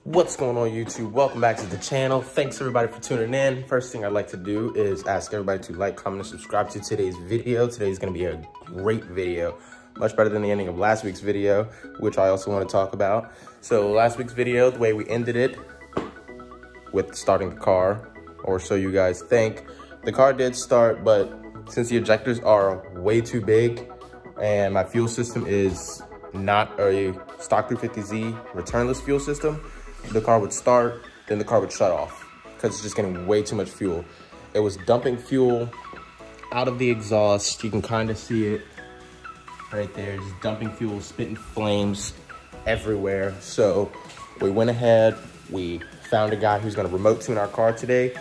What's going on, YouTube? Welcome back to the channel. Thanks everybody for tuning in. First thing I'd like to do is ask everybody to like, comment, and subscribe to today's video. Today's gonna be a great video, much better than the ending of last week's video, which I also want to talk about. So last week's video, the way we ended it with starting the car, or so you guys think, the car did start, but since the ejectors are way too big and my fuel system is not a stock 350Z returnless fuel system, the car would start, then the car would shut off because it's just getting way too much fuel. It was dumping fuel out of the exhaust. You can kind of see it right there, just dumping fuel, spitting flames everywhere. So we went ahead, we found a guy who's gonna remote tune our car today.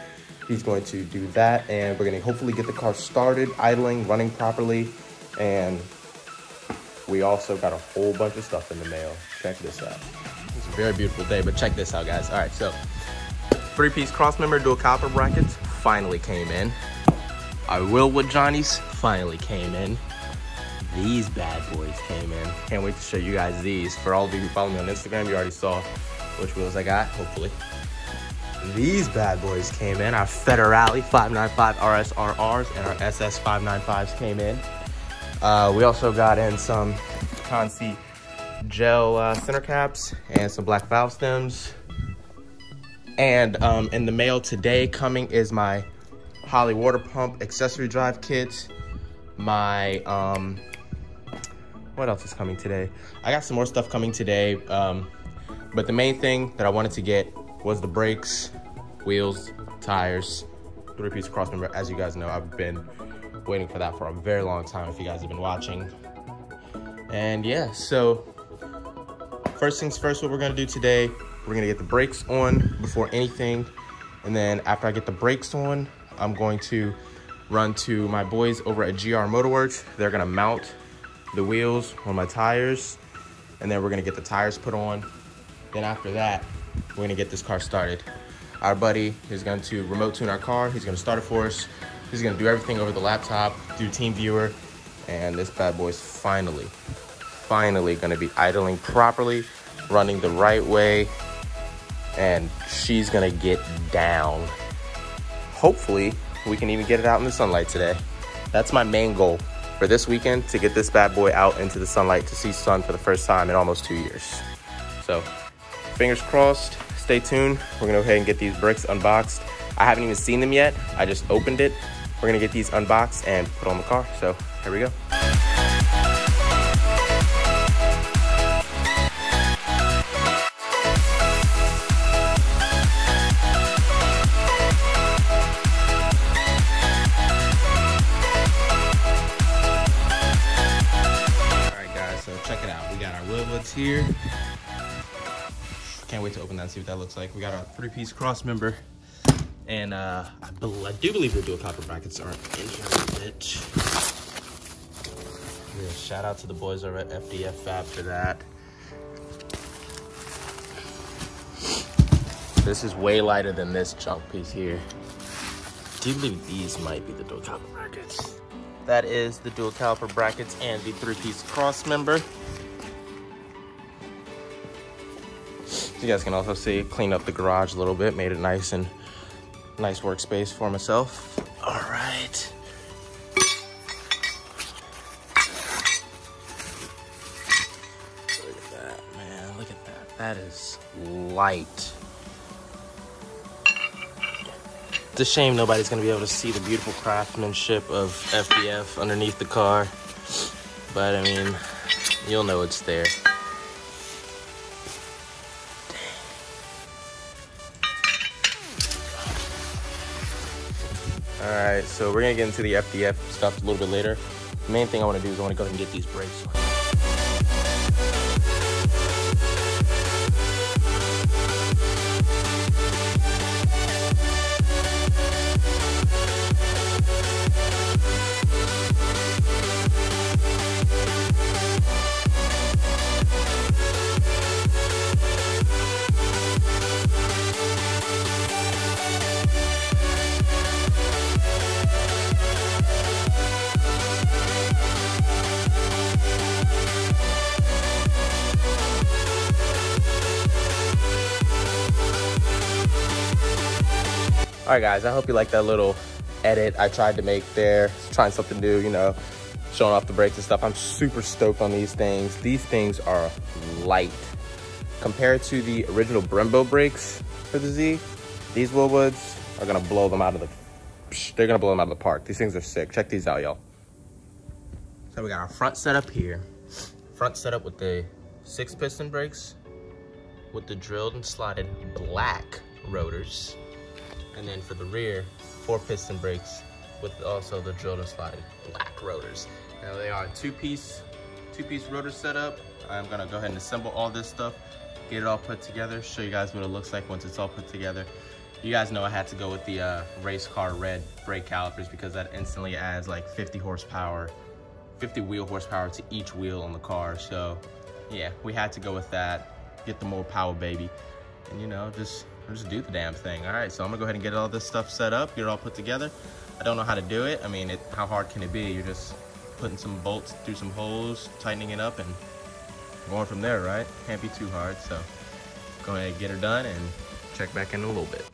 He's going to do that, and we're gonna hopefully get the car started, idling, running properly. And we also got a whole bunch of stuff in the mail. Check this out. It's a very beautiful day, but check this out, guys. All right, so 3-piece crossmember dual caliper brackets finally came in. Our Wilwood Johnnies finally came in. These bad boys came in. Can't wait to show you guys these. For all of you who follow me on Instagram, you already saw which wheels I got, hopefully. These bad boys came in. Our Federale 595 RSRRs and our SS 595s came in. We also got in some Consi gel center caps and some black valve stems. And in the mail today coming is my Holley water pump accessory drive kit. My, what else is coming today? I got some more stuff coming today. But the main thing that I wanted to get was the brakes, wheels, tires, 3-piece crossmember. As you guys know, I've been waiting for that for a very long time if you guys have been watching. And yeah, so first things first, what we're gonna do today, we're gonna get the brakes on before anything. And then after I get the brakes on, I'm going to run to my boys over at GR Motorworks. They're gonna mount the wheels on my tires, and then we're gonna get the tires put on. Then after that, we're gonna get this car started. Our buddy is going to remote tune our car. He's gonna start it for us. He's gonna do everything over the laptop, do TeamViewer, and this bad boy's finally gonna be idling properly, running the right way, and she's gonna get down. Hopefully, we can even get it out in the sunlight today. That's my main goal for this weekend, to get this bad boy out into the sunlight to see sun for the first time in almost 2 years. So, fingers crossed, stay tuned. We're gonna go ahead and get these brakes unboxed. I haven't even seen them yet. I just opened it. We're gonna get these unboxed and put on the car. So here we go. All right, guys, so check it out. We got our Wilwoods here. Can't wait to open that and see what that looks like. We got our 3-piece crossmember. And I do believe the dual copper brackets are in here a bit. Yeah, shout out to the boys over at FDF Fab for that. This is way lighter than this junk piece here. I do believe these might be the dual caliper brackets. That is the dual caliper brackets and the 3-piece crossmember. You guys can also see, clean up the garage a little bit, made it nice workspace for myself. All right. Look at that, man. Look at that. That is light. It's a shame nobody's gonna be able to see the beautiful craftsmanship of FDF underneath the car. But I mean, you'll know it's there. All right, so we're gonna get into the FDF stuff a little bit later. The main thing I wanna do is I wanna go ahead and get these brakes on. All right, guys, I hope you like that little edit I tried to make there. Trying something new, you know, showing off the brakes and stuff. I'm super stoked on these things. These things are light. Compared to the original Brembo brakes for the Z, these Wilwoods are gonna blow them out of the, they're gonna blow them out of the park. These things are sick. Check these out, y'all. So we got our front setup here. Front setup with the 6-piston brakes with the drilled and slotted black rotors. And then for the rear, 4-piston brakes with also the drilled and slotted black rotors. Now they are two-piece rotor setup. I'm gonna go ahead and assemble all this stuff, get it all put together, show you guys what it looks like once it's all put together. You guys know I had to go with the race car red brake calipers because that instantly adds like 50 horsepower, 50 wheel horsepower to each wheel on the car. So yeah, we had to go with that, get the more power, baby. And you know, just do the damn thing. All right, so I'm gonna go ahead and get all this stuff set up, get it all put together. I don't know how to do it. I mean, how hard can it be? You're just putting some bolts through some holes, tightening it up, and going from there, right? Can't be too hard, so go ahead and get her done and check back in a little bit.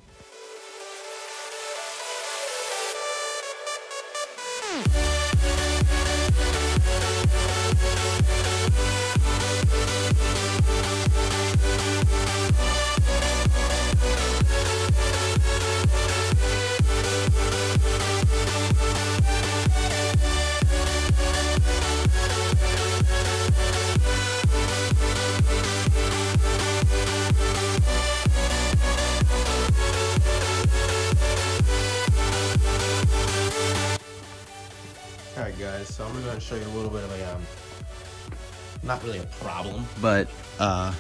Alright guys, so I'm going to show you a little bit of a, not really a problem, but the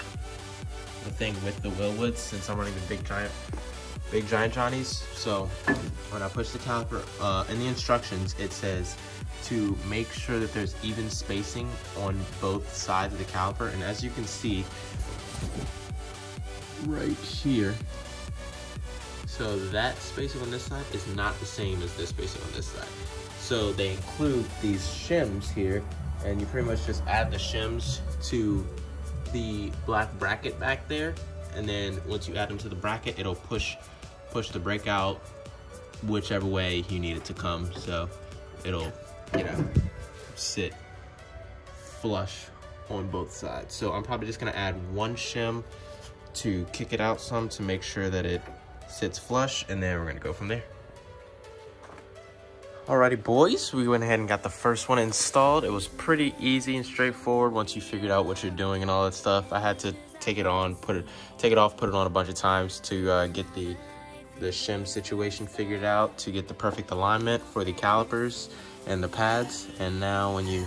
thing with the Wilwoods, since I'm running the big giant Johnnies. So when I push the caliper, in the instructions it says to make sure that there's even spacing on both sides of the caliper, and as you can see right here, so that spacing on this side is not the same as this spacing on this side. So they include these shims here, and you pretty much just add the shims to the black bracket back there, and then once you add them to the bracket, it'll push the brake out whichever way you need it to come. So it'll, you know, sit flush on both sides. So I'm probably just gonna add one shim to kick it out some to make sure that it sits flush, and then we're gonna go from there. Alrighty boys, we went ahead and got the first one installed. It was pretty easy and straightforward once you figured out what you're doing and all that stuff. I had to take it on, take it off, put it on a bunch of times to get the shim situation figured out, to get the perfect alignment for the calipers and the pads. And now when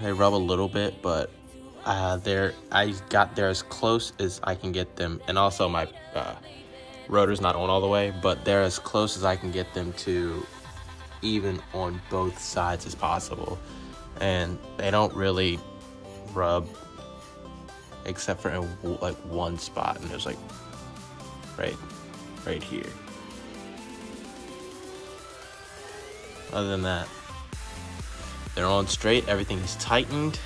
they rub a little bit, but I got there as close as I can get them. And also my rotor's not on all the way, but they're as close as I can get them to even on both sides as possible. And they don't really rub except for in like one spot, and there's like right here. Other than that, they're on straight, everything is tightened,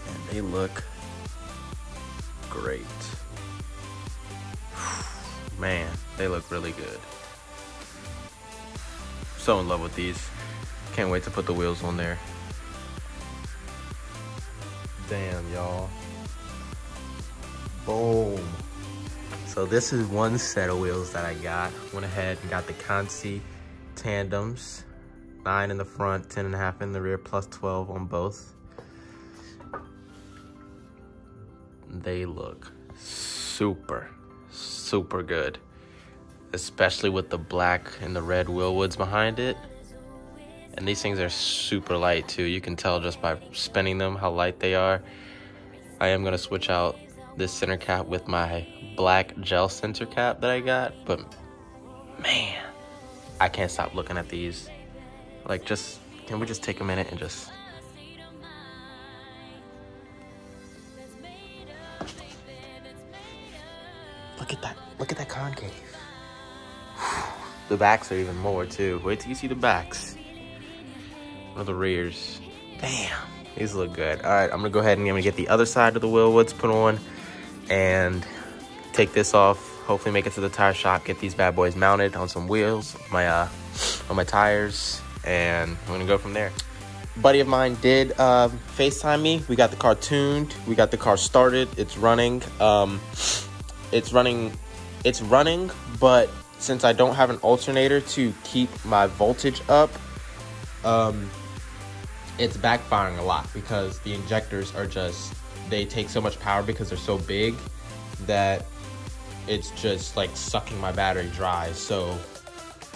and they look great. Man, they look really good. So in love with these. Can't wait to put the wheels on there. Damn, y'all. Boom. So this is one set of wheels that I got. Went ahead and got the Consi tandems. 9 in the front, 10.5 in the rear, plus 12 on both. They look super good, especially with the black and the red Wilwoods behind it. And these things are super light too. You can tell just by spinning them how light they are. I am gonna switch out this center cap with my black gel center cap that I got, but man, I can't stop looking at these. Like, can we just take a minute and just look at that concave. The backs are even more too. Wait till you see the backs. Or the rears. Damn, these look good. All right, I'm gonna go ahead and I'm gonna get the other side of the Wilwoods put on, and take this off. Hopefully make it to the tire shop, get these bad boys mounted on some wheels, on my tires, and we're gonna go from there. A buddy of mine did FaceTime me. We got the car tuned. We got the car started. It's running. It's running, but since I don't have an alternator to keep my voltage up, it's backfiring a lot because the injectors are just, they take so much power because they're so big that it's just like sucking my battery dry. So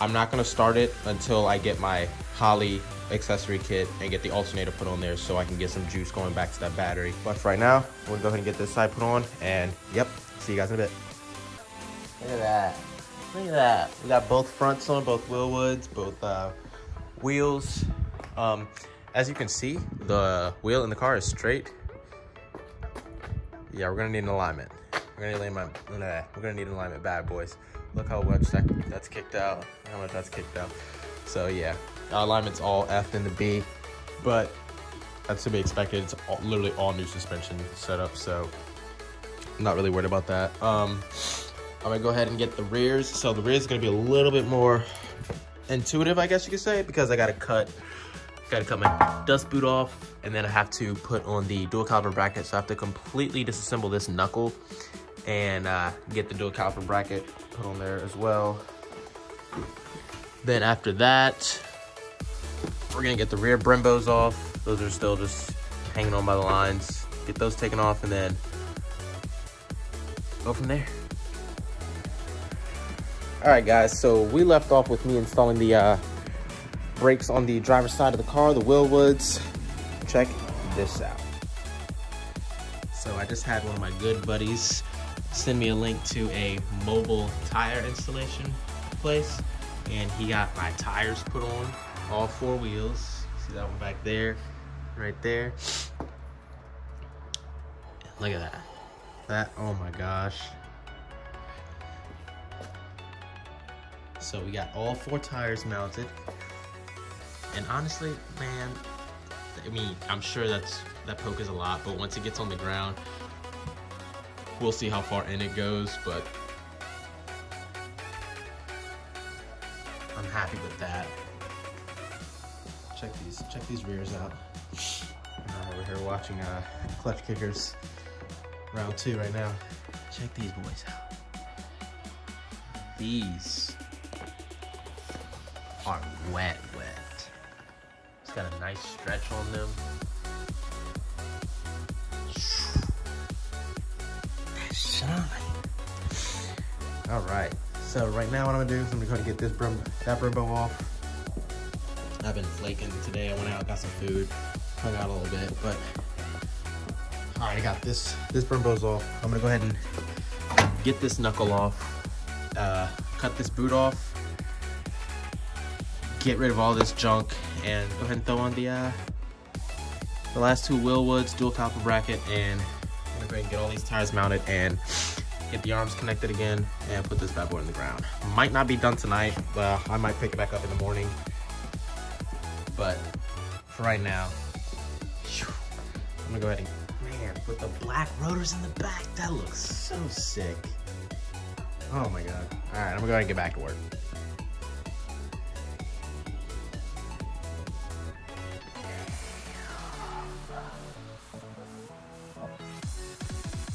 I'm not gonna start it until I get my Holly accessory kit and get the alternator put on there so I can get some juice going back to that battery. But for right now, we're gonna go ahead and get this side put on, and yep, see you guys in a bit. Look at that. Look at that. We got both fronts on, both Wilwoods, both wheels. As you can see, the wheel in the car is straight. Yeah, we're gonna need an alignment. We're gonna need an alignment, bad boys. Look how much that's kicked out, how much that's kicked out. So yeah, our alignment's all F and the B, but that's to be expected. It's literally all new suspension setup, so I'm not really worried about that. I'm gonna go ahead and get the rears. So the rears is gonna be a little bit more intuitive, I guess you could say, because I gotta cut my dust boot off, and then I have to put on the dual caliper bracket. So I have to completely disassemble this knuckle and get the dual caliper bracket put on there as well. Then after that, we're gonna get the rear Brembos off. Those are still just hanging on by the lines. Get those taken off and then go from there. All right, guys, so we left off with me installing the brakes on the driver's side of the car, the Wilwoods. Check this out. So I just had one of my good buddies send me a link to a mobile tire installation place, and he got my tires put on, all 4 wheels. See that one back there, right there. Look at that, oh my gosh. So we got all 4 tires mounted. And honestly, man, I mean, I'm sure that poke is a lot, but once it gets on the ground, we'll see how far in it goes, but I'm happy with that. Check these rears out. I'm over here watching Clutch Kickers round 2 right now. Check these boys out. These are wet. It's got a nice stretch on them. That shine. All right, so right now what I'm gonna do is I'm gonna go ahead and get that Brembo off. I've been flaking today. I went out, got some food, hung out a little bit, but all right, I got this Brembo's off. I'm gonna go ahead and get this knuckle off, cut this boot off, get rid of all this junk, and go ahead and throw on the last 2 Wilwoods, dual caliper bracket, and I'm gonna go ahead and get all these tires mounted and get the arms connected again and put this bad boy in the ground. Might not be done tonight, but I might pick it back up in the morning. But for right now, I'm gonna go ahead and, man, put the black rotors in the back. That looks so sick. Oh my God. All right, I'm gonna go ahead and get back to work.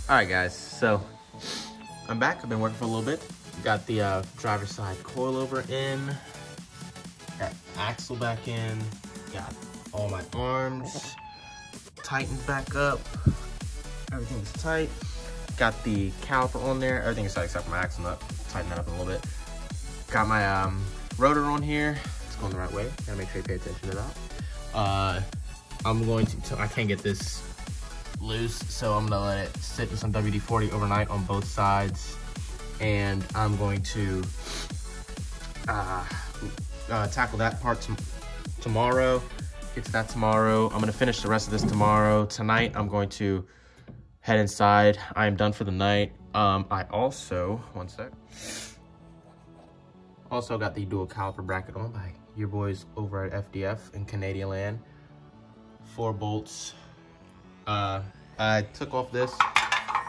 All right, guys, so I'm back. I've been working for a little bit. Got the driver's side coilover in, got axle back in, got all my arms tightened back up. Everything's tight. Got the caliper on there. Everything is tight except for my axle nut. Tighten that up a little bit. Got my rotor on here. It's going the right way. Gotta make sure you pay attention to that. I'm going to, I can't get this loose, so I'm gonna let it sit in some WD-40 overnight on both sides, and I'm going to tackle that part tomorrow. Get to that tomorrow. I'm gonna finish the rest of this tomorrow. Tonight I'm going to head inside. I am done for the night. I also, one sec, also got the dual caliper bracket on by your boys over at FDF in Canadian land. 4 bolts. I took off this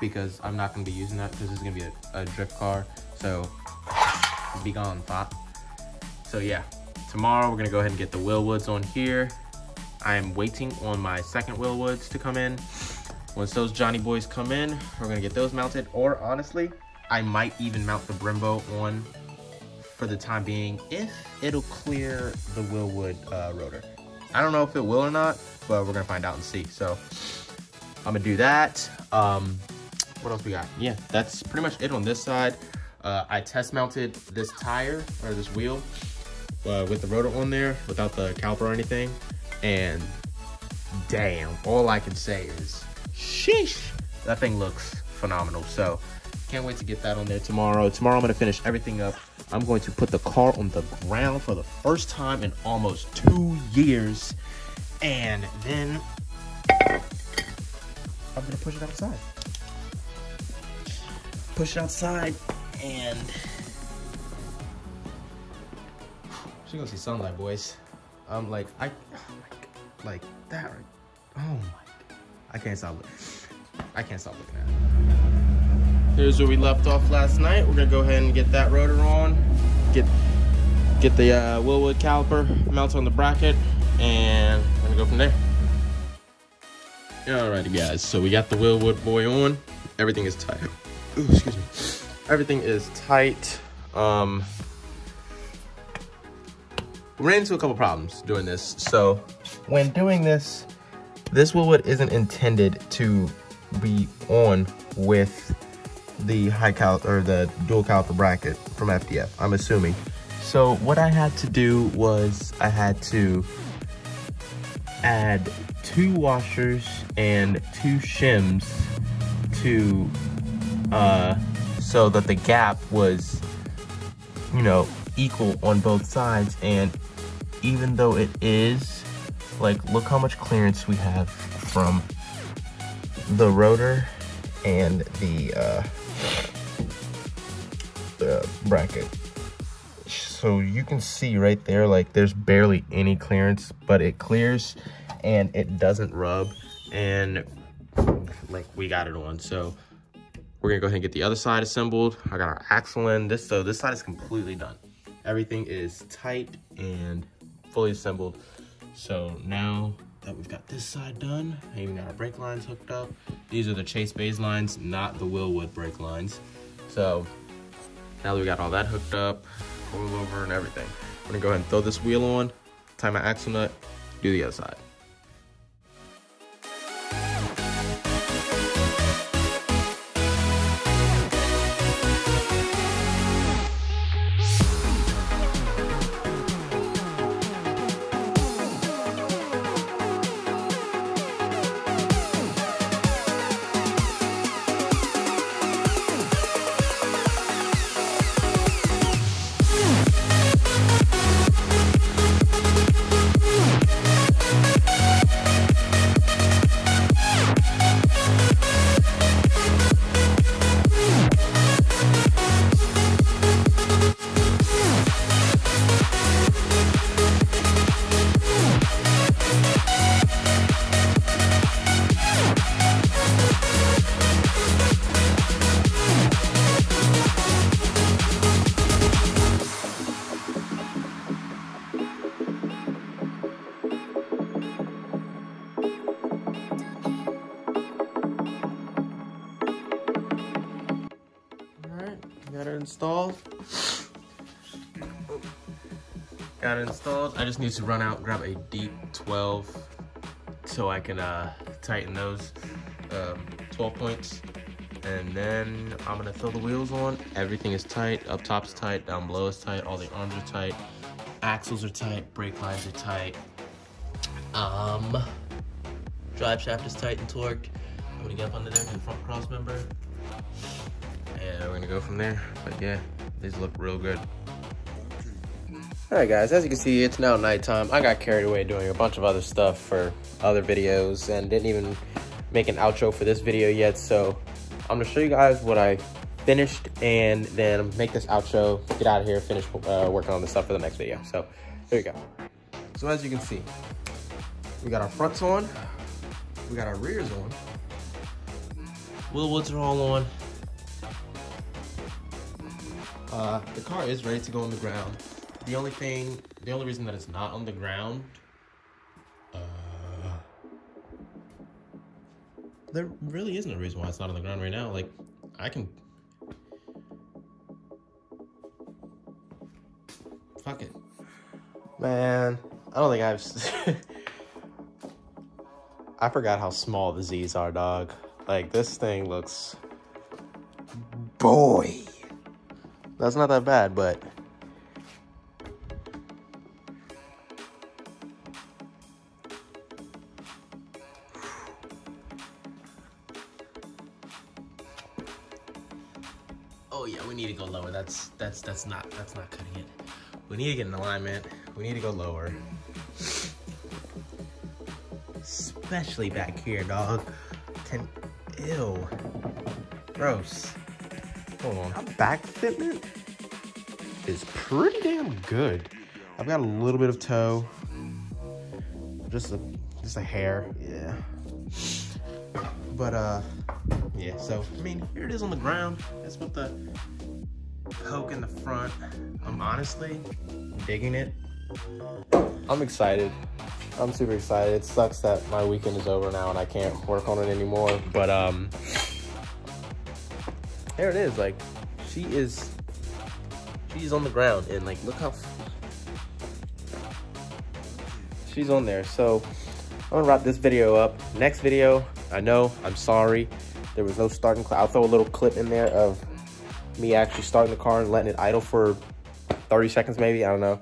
because I'm not gonna be using that because this is gonna be a drift car. So be gone, Pop. So yeah, tomorrow we're gonna go ahead and get the Wilwoods on here. I'm waiting on my second Wilwoods to come in. Once those Johnny boys come in, we're gonna get those mounted. Or honestly, I might even mount the Brembo on for the time being if it'll clear the Wilwood rotor. I don't know if it will or not, but we're gonna find out and see. So I'm gonna do that. What else we got? Yeah, that's pretty much it on this side. I test mounted this tire or this wheel with the rotor on there without the caliper or anything. And damn, all I can say is sheesh, that thing looks phenomenal. So can't wait to get that on there tomorrow. Tomorrow I'm gonna finish everything up. I'm going to put the car on the ground for the first time in almost 2 years. And then I'm gonna push it outside. Push it outside and she's gonna see sunlight, boys. I'm like, like that right. Oh my God. I can't stop looking at it. Here's where we left off last night. We're gonna go ahead and get that rotor on, get the Wilwood caliper mounted on the bracket, and we're gonna go from there. Alrighty guys, so we got the Wilwood boy on. Everything is tight. Ooh, excuse me. Everything is tight. We ran into a couple problems doing this. So when doing this, this Wilwood isn't intended to be on with the high caliper or the dual caliper bracket from FDF, I'm assuming. So what I had to do was I had to add 2 washers and 2 shims to so that the gap was, you know, equal on both sides. And even though it is, like, look how much clearance we have from the rotor and the bracket. So you can see right there, like, there's barely any clearance, but it clears and it doesn't rub, and like, we got it on. So we're gonna go ahead and get the other side assembled. I got our axle in so this side is completely done. Everything is tight and fully assembled. So now that we've got this side done, and even got our brake lines hooked up. These are the Chase Bays lines, not the Wilwood brake lines. So now that we got all that hooked up, coil over and everything, I'm gonna go ahead and throw this wheel on, tie my axle nut, do the other side. Got it installed. Got it installed. I just need to run out and grab a deep 12 so I can tighten those 12 points. And then I'm gonna throw the wheels on. Everything is tight. Up top's tight, down below is tight, all the arms are tight, axles are tight, brake lines are tight. Drive shaft is tight and torqued. I'm gonna get up under there to the front cross member. And we're gonna go from there. But yeah, these look real good. All right guys, as you can see, it's now nighttime. I got carried away doing a bunch of other stuff for other videos and didn't even make an outro for this video yet. So I'm gonna show you guys what I finished and then make this outro, get out of here, finish working on the stuff for the next video. So there you go. So as you can see, we got our fronts on, we got our rears on, Wilwoods are all on. The car is ready to go on the ground. The only reason that it's not on the ground, there really isn't a reason why it's not on the ground right now. Like, I can, fuck it. Man, I don't think I've, I forgot how small the Z's are, dog. Like, this thing looks, boy. That's not that bad, but oh yeah, we need to go lower. That's not cutting it. We need to get in alignment. We need to go lower. Especially back here, dog. Ew. Gross. Hold on. Our back fitment is pretty damn good. I've got a little bit of toe. Just a hair. Yeah. But yeah, so I mean, here it is on the ground. That's with the poke in the front. I'm honestly digging it. I'm excited. I'm super excited. It sucks that my weekend is over now and I can't work on it anymore. But there it is. Like, she's on the ground, and like, look how she's on there. So I'm gonna wrap this video up. Next video, I know, I'm sorry, there was no starting clip. I'll throw a little clip in there of me actually starting the car and letting it idle for 30 seconds maybe, I don't know.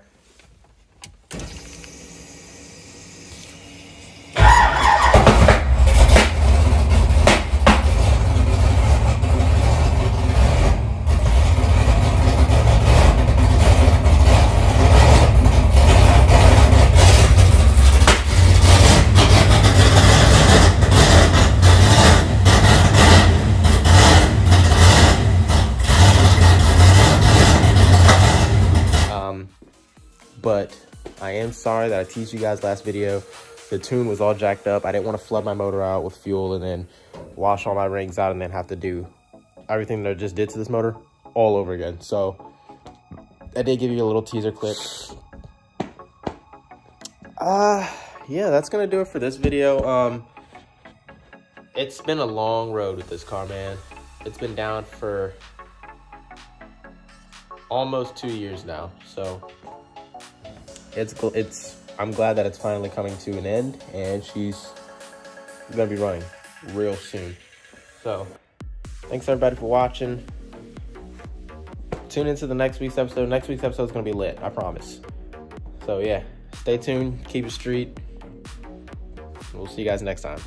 But I am sorry that I teased you guys last video. The tune was all jacked up. I didn't want to flood my motor out with fuel and then wash all my rings out and then have to do everything that I just did to this motor all over again. So I did give you a little teaser clip. Yeah, that's gonna do it for this video. It's been a long road with this car, man. It's been down for almost 2 years now, so I'm glad that it's finally coming to an end, and she's gonna be running real soon. So thanks everybody for watching. Tune into the next week's episode. Next week's episode is gonna be lit, I promise. So yeah, stay tuned, keep it street. We'll see you guys next time.